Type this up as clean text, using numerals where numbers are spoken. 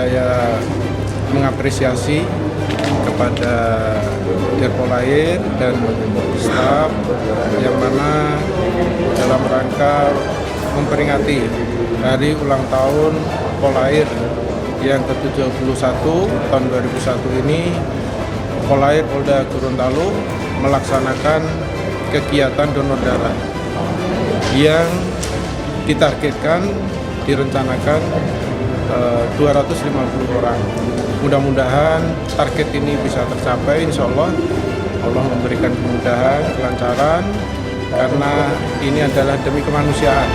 saya mengapresiasi kepada Dirpolair dan staf yang mana dalam rangka memperingati hari ulang tahun Polair yang ke-71 tahun 2001 ini, Polair Polda Gorontalo melaksanakan kegiatan donor darah yang ditargetkan, direncanakan 250 orang. Mudah-mudahan target ini bisa tercapai, insya Allah. Allah memberikan kemudahan, kelancaran, karena ini adalah demi kemanusiaan.